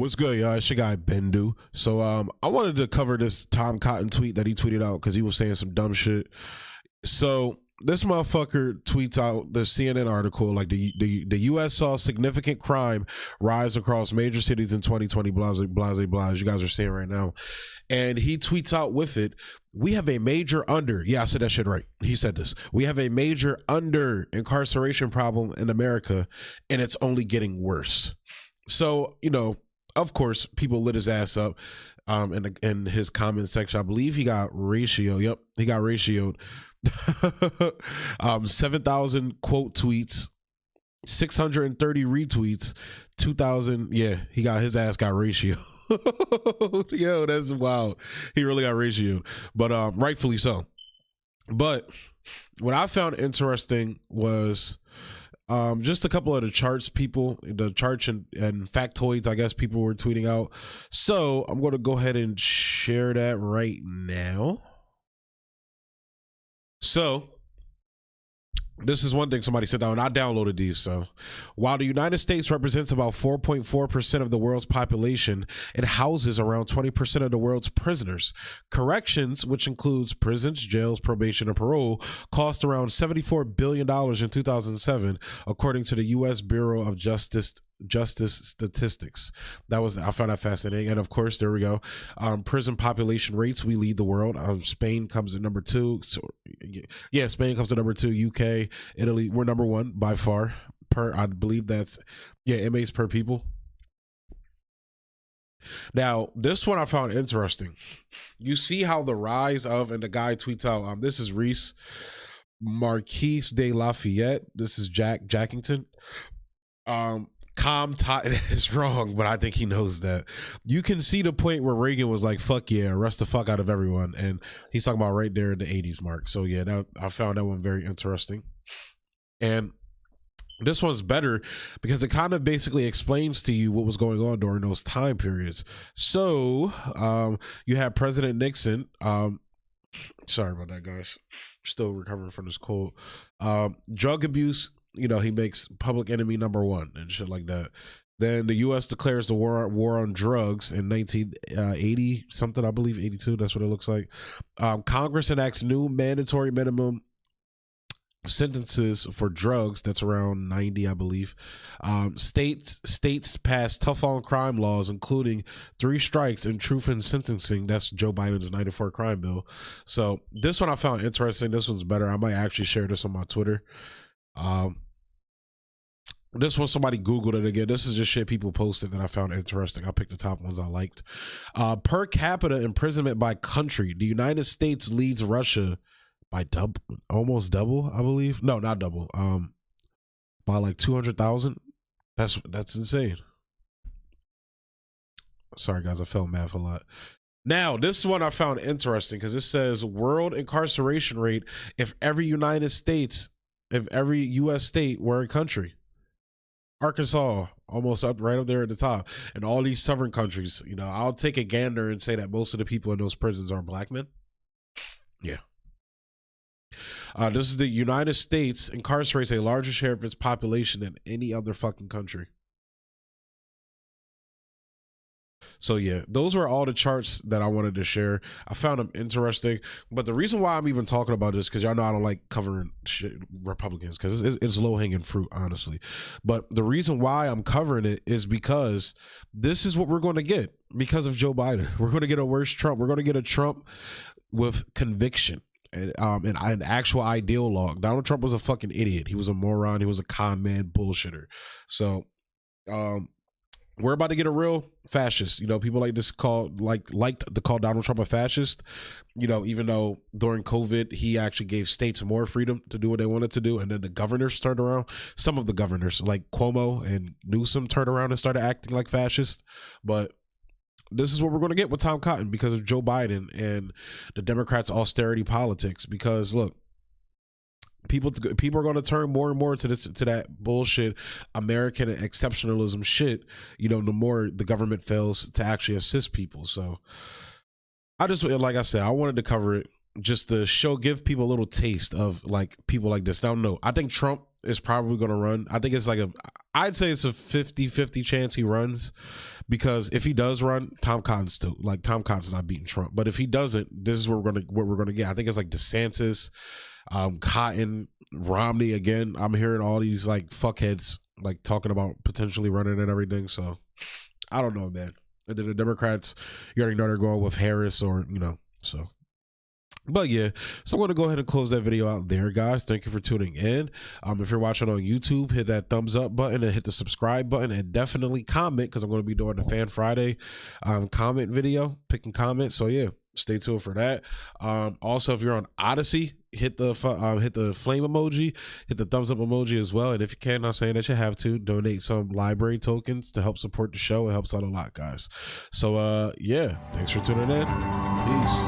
What's good, y'all? It's your guy Bendu. So I wanted to cover this Tom Cotton tweet that he tweeted out because he was saying some dumb shit. So this motherfucker tweets out the CNN article, like the U.S. saw significant crime rise across major cities in 2020, blah, blah, blah, as you guys are saying right now. And he tweets out with it, we have a major yeah, I said that shit right. He said this. We have a major incarceration problem in America, and it's only getting worse. So, you know, of course, people lit his ass up in his comment section. I believe he got ratioed. Yep, he got ratioed. 7,000 quote tweets, 630 retweets, 2,000. Yeah, his ass got ratioed. Yo, that's wild. He really got ratioed, but rightfully so. But what I found interesting was just a couple of the charts and factoids, I guess, people were tweeting out. So I'm going to go ahead and share that right now. So this is one thing somebody said, and I downloaded these. So while the United States represents about 4.4% of the world's population, it houses around 20% of the world's prisoners. Corrections, which includes prisons, jails, probation, and parole, cost around $74 billion in 2007, according to the U.S. Bureau of Justice statistics. I found that fascinating. And of course, there we go. Prison population rates, we lead the world. Spain comes at number 2. So yeah, Spain comes at number 2. UK, Italy, we're number 1 by far. I believe that's inmates per people. Now, this one I found interesting. You see how the rise of, and the guy tweets out, this is Reese Marquise de Lafayette. This is Jackington. Is wrong, but I think he knows that. You can see the point where Reagan was like, fuck yeah, arrest the fuck out of everyone. And he's talking about right there in the 80s mark. So yeah, I found that one very interesting. And this one's better because it kind of basically explains to you what was going on during those time periods. So you have President Nixon. Sorry about that, guys. Still recovering from this cold. Drug abuse. You know, he makes public enemy number 1 and shit like that. Then the U.S. declares the war on drugs in 1980 something, I believe 82. That's what it looks like. Congress enacts new mandatory minimum sentences for drugs. That's around 90, I believe. States pass tough on crime laws, including 3 strikes and truth in sentencing. That's Joe Biden's 94 crime bill. So this one I found interesting. This one's better. I might actually share this on my Twitter. This one, somebody Googled it again. This is just shit people posted that I found interesting. I picked the top ones I liked. Per capita imprisonment by country, the United States leads Russia by almost double, I believe. No, not double. By like 200,000. That's insane. Sorry, guys, I felt math a lot. Now, this is one I found interesting because it says world incarceration rate if every U.S. state were a country. Arkansas, almost up right up there at the top. And all these southern countries, you know, I'll take a gander and say that most of the people in those prisons are black men. Yeah. This is the United States incarcerates a larger share of its population than any other fucking country. So yeah, those were all the charts that I wanted to share. I found them interesting, but the reason why I'm even talking about this, because y'all know I don't like covering shit, Republicans, because it's low-hanging fruit, honestly. But the reason why I'm covering it is because this is what we're going to get because of Joe Biden. We're going to get a worse Trump. We're going to get a Trump with conviction and an actual ideologue. Donald Trump was a fucking idiot. He was a moron. He was a con man, bullshitter. So, we're about to get a real fascist. You know, people liked to call Donald Trump a fascist. You know, even though during COVID he actually gave states more freedom to do what they wanted to do, and then the governors turned around. Some of the governors, like Cuomo and Newsom, turned around and started acting like fascists. But this is what we're going to get with Tom Cotton because of Joe Biden and the Democrats' austerity politics. Because look, people are going to turn more and more to that bullshit American exceptionalism shit, you know, the more the government fails to actually assist people. So I just, like I said, I wanted to cover it. just to give people a little taste of like people like this. Now, no, I think Trump is probably going to run. I think it's like I'd say it's a 50-50 chance he runs, because if he does run, Tom Cotton's not beating Trump. But if he doesn't, this is what we're gonna get. I think it's like DeSantis, Cotton, Romney again. I'm hearing all these like fuckheads like talking about potentially running and everything. So I don't know, man. And then the Democrats, you already know they're going with Harris, or so. But yeah, so I'm going to go ahead and close that video out there, guys. Thank you for tuning in. If you're watching on YouTube, hit that thumbs up button and hit the subscribe button, and definitely comment, because I'm going to be doing the Fan Friday comment video, picking comments. So yeah, stay tuned for that. Also, if you're on Odyssey, hit the flame emoji, hit the thumbs up emoji as well. And if you can, not saying that you have to, donate some library tokens to help support the show. It helps out a lot, guys. So yeah, thanks for tuning in. Peace.